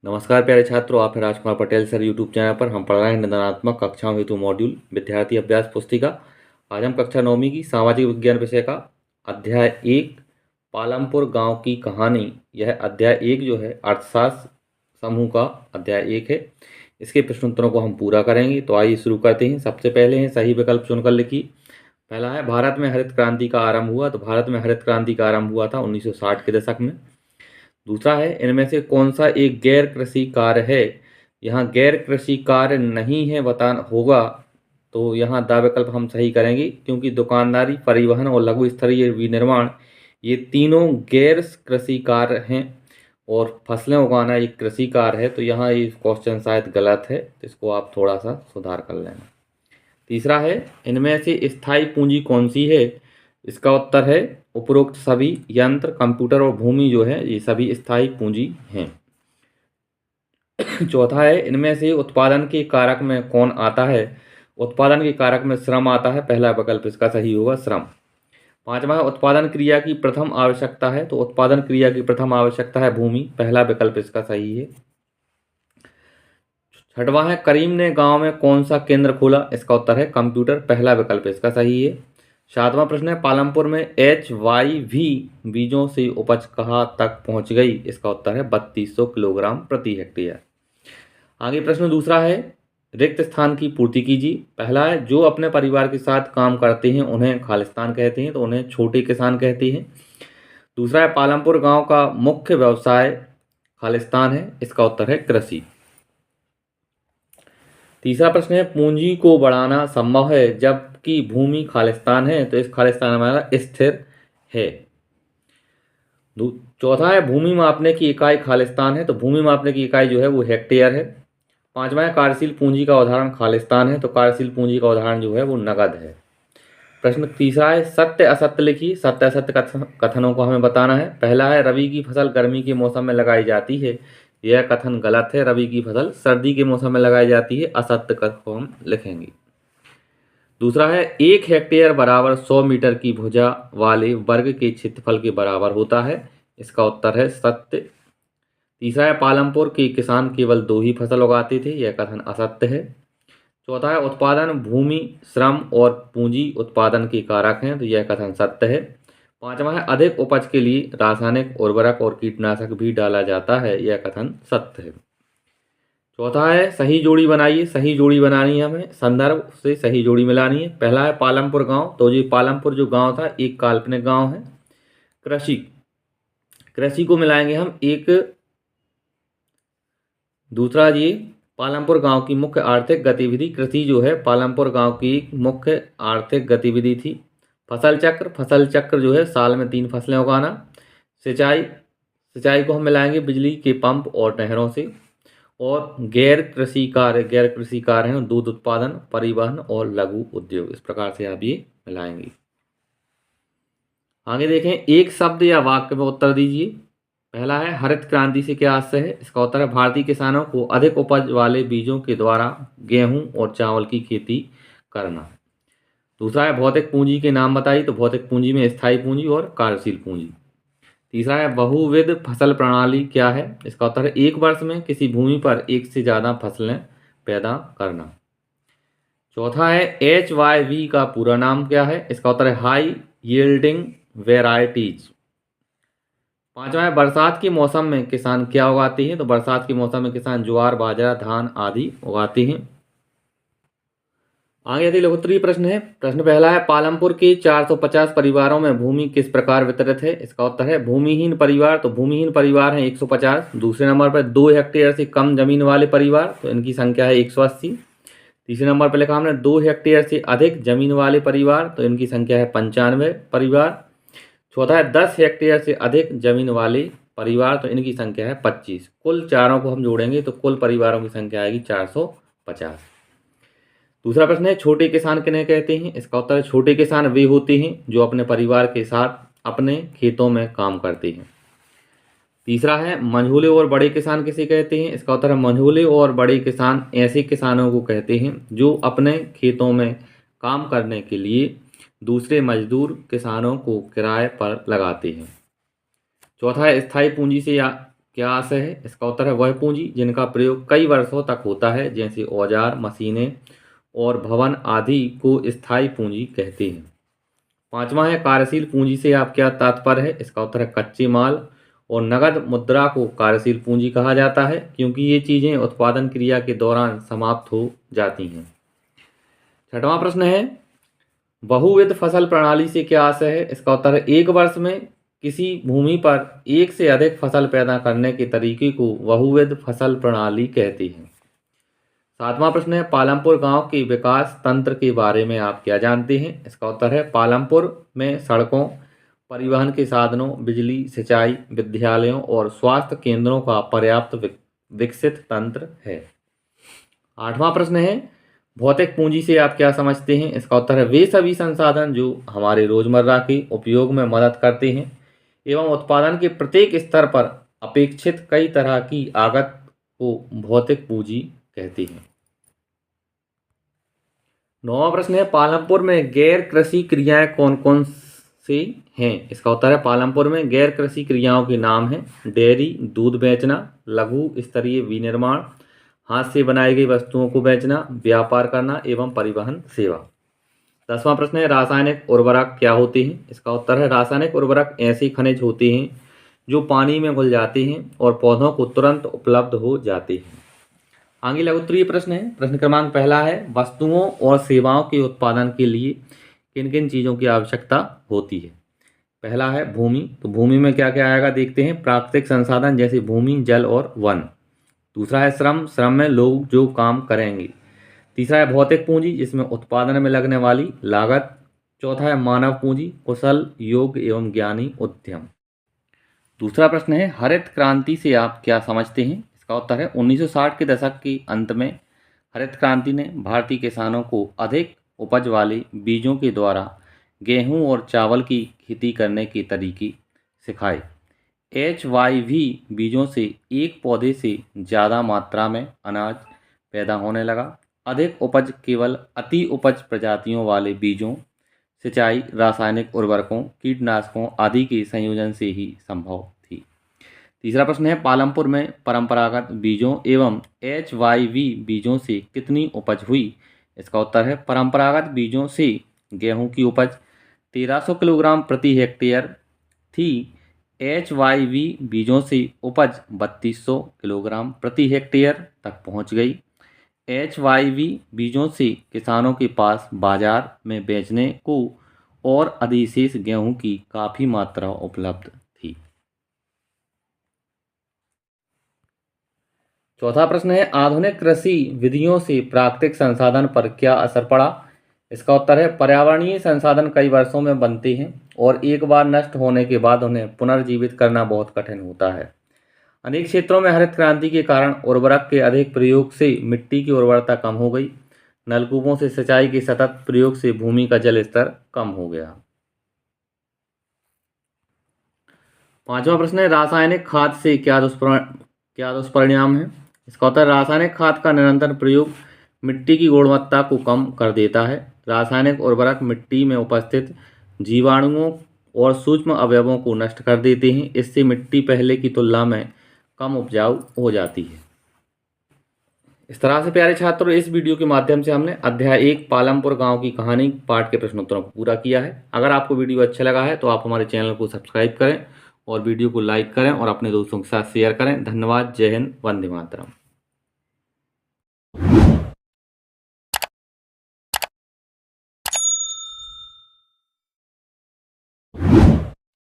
नमस्कार प्यारे छात्रों, आप हैं Rajkumar Patel sir YouTube channel पर। हम पढ़ रहे हैं निदानात्मक कक्षाओं हेतु मॉड्यूल विद्यार्थी अभ्यास पुस्तिका। आज हम कक्षा 9वीं की सामाजिक विज्ञान विषय का अध्याय 1 पालमपुर गांव की कहानी, यह अध्याय 1 जो है अर्थशास्त्र समूह का अध्याय 1 है। इसके प्रश्नोत्तरों को हम पूरा करेंगे। तो आइए शुरू करते हैं। सबसे पहले है सही विकल्प चुनकर लिखिए। पहला है भारत में हरित क्रांति का आरंभ हुआ। तो भारत में हरित क्रांति का आरंभ हुआ था 1960 के दशक में। दूसरा है इनमें से कौन सा एक गैर कृषि कार्य है। यहाँ गैर कृषि कार्य नहीं है बताना होगा, तो यहाँ दा विकल्प हम सही करेंगे, क्योंकि दुकानदारी, परिवहन और लघु स्तरीय विनिर्माण ये तीनों गैर कृषि कार्य हैं और फसलें उगाना एक कृषि कार्य है। तो यहाँ ये क्वेश्चन शायद गलत है, तो इसको आप थोड़ा सा सुधार कर लेना। तीसरा है इनमें से स्थायी पूंजी कौन सी है। इसका उत्तर है उपरोक्त सभी यंत्र, कंप्यूटर और भूमि जो है ये सभी स्थायी पूंजी हैं। चौथा है इनमें से उत्पादन के कारक में कौन आता है। उत्पादन के कारक में श्रम आता है। पहला विकल्प इसका सही होगा, श्रम। पांचवा है उत्पादन क्रिया की प्रथम आवश्यकता है। तो उत्पादन क्रिया की प्रथम आवश्यकता है भूमि। पहला विकल्प इसका सही है। छठवां है करीम ने गांव में कौन सा केंद्र खोला। इसका उत्तर है कंप्यूटर। पहला विकल्प इसका सही है। सातवां प्रश्न है पालमपुर में HYV बीजों से उपज कहाँ तक पहुंच गई। इसका उत्तर है 3200 किलोग्राम प्रति हेक्टेयर। आगे प्रश्न दूसरा है रिक्त स्थान की पूर्ति कीजिए। पहला है जो अपने परिवार के साथ काम करते हैं उन्हें खालिस्तान कहते हैं, तो उन्हें छोटे किसान कहते हैं। दूसरा है पालमपुर गांव का मुख्य व्यवसाय खालिस्तान है। इसका उत्तर है कृषि। तीसरा प्रश्न है पूंजी को बढ़ाना संभव है जबकि भूमि खालिस्तान है। तो इस खालिस्तान हमारा स्थिर है। चौथा है भूमि मापने की इकाई खालिस्तान है। तो भूमि मापने की इकाई जो है वो हेक्टेयर है। पांचवा है कार्यशील पूंजी का उदाहरण खालिस्तान है। तो कार्यशील पूंजी का उदाहरण जो है वो नगद है। प्रश्न तीसरा है सत्य असत्य लिखिए। सत्य असत्य कथनों को हमें बताना है। पहला है रबी की फसल गर्मी के मौसम में लगाई जाती है। यह कथन गलत है। रबी की फसल सर्दी के मौसम में लगाई जाती है। असत्य कथन को हम लिखेंगे। दूसरा है 1 हेक्टेयर बराबर 100 मीटर की भुजा वाले वर्ग के क्षेत्रफल के बराबर होता है। इसका उत्तर है सत्य। तीसरा है पालमपुर के किसान केवल 2 ही फसल उगाते थे। यह कथन असत्य है। चौथा है उत्पादन भूमि, श्रम और पूंजी उत्पादन के कारक हैं। तो यह कथन सत्य है। पांचवा है अधिक उपज के लिए रासायनिक उर्वरक और कीटनाशक भी डाला जाता है। यह कथन सत्य है। चौथा है सही जोड़ी बनाइए। सही जोड़ी बनानी है, हमें संदर्भ से सही जोड़ी मिलानी है। पहला है पालमपुर गांव। तो ये पालमपुर जो गांव था एक काल्पनिक गांव है। कृषि, कृषि को मिलाएंगे हम एक। दूसरा ये पालमपुर गांव की मुख्य आर्थिक गतिविधि, कृषि जो है पालमपुर गांव की मुख्य आर्थिक गतिविधि थी। फसल चक्र, फसल चक्र जो है साल में 3 फसलें उगाना। सिंचाई, सिंचाई को हम मिलाएंगे बिजली के पंप और नहरों से। और गैर कृषि कार्य, गैर कृषि कार्य हैं दूध उत्पादन, परिवहन और लघु उद्योग। इस प्रकार से आप ये मिलाएंगे। आगे देखें एक शब्द या वाक्य में उत्तर दीजिए। पहला है हरित क्रांति से क्या आशय है। इसका उत्तर है भारतीय किसानों को अधिक उपज वाले बीजों के द्वारा गेहूं और चावल की खेती करना। दूसरा है भौतिक पूंजी के नाम बताइए। तो भौतिक पूंजी में स्थायी पूंजी और कार्यशील पूंजी। तीसरा है बहुविध फसल प्रणाली क्या है। इसका उत्तर है एक वर्ष में किसी भूमि पर एक से ज़्यादा फसलें पैदा करना। चौथा है HYV का पूरा नाम क्या है। इसका उत्तर है हाई यील्डिंग वेराइटीज। पांचवा है बरसात के मौसम में किसान क्या उगाते हैं। तो बरसात के मौसम में किसान ज्वार, बाजरा, धान आदि उगाते हैं। आगे यदि लघुत्तरीय प्रश्न है। प्रश्न पहला है पालमपुर के 450 परिवारों में भूमि किस प्रकार वितरित है। इसका उत्तर है भूमिहीन परिवार। तो भूमिहीन परिवार हैं 150। दूसरे नंबर पर 2 हेक्टेयर से कम जमीन वाले परिवार, तो इनकी संख्या है 180। तीसरे नंबर पर लिखा हमने 2 हेक्टेयर से अधिक जमीन वाले परिवार, तो इनकी संख्या है 95 परिवार। चौथा है 10 हेक्टेयर से अधिक जमीन वाले परिवार, तो इनकी संख्या है 25। कुल चारों को हम जोड़ेंगे तो कुल परिवारों की संख्या आएगी 450। दूसरा प्रश्न है छोटे किसान किन्हें कहते हैं। इसका उत्तर है छोटे किसान वे होते हैं जो अपने परिवार के साथ अपने खेतों में काम करते हैं। तीसरा है मंझोले और बड़े किसान किसे कहते हैं। इसका उत्तर है मंझोले और बड़े किसान ऐसे किसानों को कहते हैं जो अपने खेतों में काम करने के लिए दूसरे मजदूर किसानों को किराए पर लगाते हैं। चौथा है स्थायी पूंजी से क्या आशय है? इसका उत्तर है वह पूंजी जिनका प्रयोग कई वर्षों तक होता है, जैसे औजार, मशीनें और भवन आदि को स्थायी पूंजी कहते हैं। पांचवा है कार्यशील पूंजी से आप क्या तात्पर्य है? इसका उत्तर है कच्चे माल और नगद मुद्रा को कार्यशील पूंजी कहा जाता है, क्योंकि ये चीज़ें उत्पादन क्रिया के दौरान समाप्त हो जाती हैं। छठवां प्रश्न है बहुविध फसल प्रणाली से क्या आशय है? इसका उत्तर है एक वर्ष में किसी भूमि पर एक से अधिक फसल पैदा करने के तरीके को बहुविध फसल प्रणाली कहते हैं। सातवां प्रश्न है पालमपुर गांव के विकास तंत्र के बारे में आप क्या जानते हैं? इसका उत्तर है पालमपुर में सड़कों, परिवहन के साधनों, बिजली, सिंचाई, विद्यालयों और स्वास्थ्य केंद्रों का पर्याप्त विकसित तंत्र है। आठवां प्रश्न है भौतिक पूंजी से आप क्या समझते हैं? इसका उत्तर है वे सभी संसाधन जो हमारे रोजमर्रा के उपयोग में मदद करते हैं एवं उत्पादन के प्रत्येक स्तर पर अपेक्षित कई तरह की आगत को भौतिक पूंजी कहते हैं। नौवां प्रश्न है पालमपुर में गैर कृषि क्रियाएं कौन कौन सी हैं? इसका उत्तर है पालमपुर में गैर कृषि क्रियाओं के नाम हैं डेयरी, दूध बेचना, लघु स्तरीय विनिर्माण, हाथ से बनाई गई वस्तुओं को बेचना, व्यापार करना एवं परिवहन सेवा। 10वां प्रश्न है रासायनिक उर्वरक क्या होते हैं? इसका उत्तर है रासायनिक उर्वरक ऐसे खनिज होते हैं जो पानी में घुल जाते हैं और पौधों को तुरंत उपलब्ध हो जाते हैं। आगे लघु उत्तरीय प्रश्न है। प्रश्न क्रमांक पहला है वस्तुओं और सेवाओं के उत्पादन के लिए किन किन चीज़ों की आवश्यकता होती है? पहला है भूमि, तो भूमि में क्या क्या आएगा देखते हैं। प्राकृतिक संसाधन जैसे भूमि, जल और वन। दूसरा है श्रम, श्रम में लोग जो काम करेंगे। तीसरा है भौतिक पूंजी जिसमें उत्पादन में लगने वाली लागत। चौथा है मानव पूंजी, कुशल, योग्य एवं ज्ञानी उद्यम। दूसरा प्रश्न है हरित क्रांति से आप क्या समझते हैं? इसका उत्तर है 1960 के दशक के अंत में हरित क्रांति ने भारतीय किसानों को अधिक उपज वाले बीजों के द्वारा गेहूं और चावल की खेती करने के तरीके सिखाए। HYV बीजों से एक पौधे से ज़्यादा मात्रा में अनाज पैदा होने लगा। अधिक उपज केवल अति उपज प्रजातियों वाले बीजों, सिंचाई, रासायनिक उर्वरकों, कीटनाशकों आदि के संयोजन से ही संभव थी। तीसरा प्रश्न है पालमपुर में परंपरागत बीजों एवं HYV बीजों से कितनी उपज हुई? इसका उत्तर है परंपरागत बीजों से गेहूं की उपज 1300 किलोग्राम प्रति हेक्टेयर थी। HYV बीजों से उपज 3200 किलोग्राम प्रति हेक्टेयर तक पहुंच गई। HYV बीजों से किसानों के पास बाजार में बेचने को और अधिशेष गेहूं की काफ़ी मात्रा उपलब्ध थी। चौथा प्रश्न है आधुनिक कृषि विधियों से प्राकृतिक संसाधन पर क्या असर पड़ा? इसका उत्तर है पर्यावरणीय संसाधन कई वर्षों में बनते हैं और एक बार नष्ट होने के बाद उन्हें पुनर्जीवित करना बहुत कठिन होता है। अनेक क्षेत्रों में हरित क्रांति के कारण उर्वरक के अधिक प्रयोग से मिट्टी की उर्वरता कम हो गई। नलकूपों से सिंचाई के सतत प्रयोग से भूमि का जल स्तर कम हो गया। पांचवा प्रश्न है रासायनिक खाद से क्या दुष्परिणाम है? इसका उत्तर रासायनिक खाद का निरंतर प्रयोग मिट्टी की गुणवत्ता को कम कर देता है। रासायनिक उर्वरक मिट्टी में उपस्थित जीवाणुओं और सूक्ष्म अवयवों को नष्ट कर देते हैं। इससे मिट्टी पहले की तुलना में कम उपजाऊ हो जाती है। इस तरह से प्यारे छात्रों इस वीडियो के माध्यम से हमने अध्याय 1 पालमपुर गांव की कहानी पाठ के प्रश्नोत्तरों को पूरा किया है। अगर आपको वीडियो अच्छा लगा है तो आप हमारे चैनल को सब्सक्राइब करें और वीडियो को लाइक करें और अपने दोस्तों के साथ शेयर करें। धन्यवाद। जय हिंद। वंदे मातरम।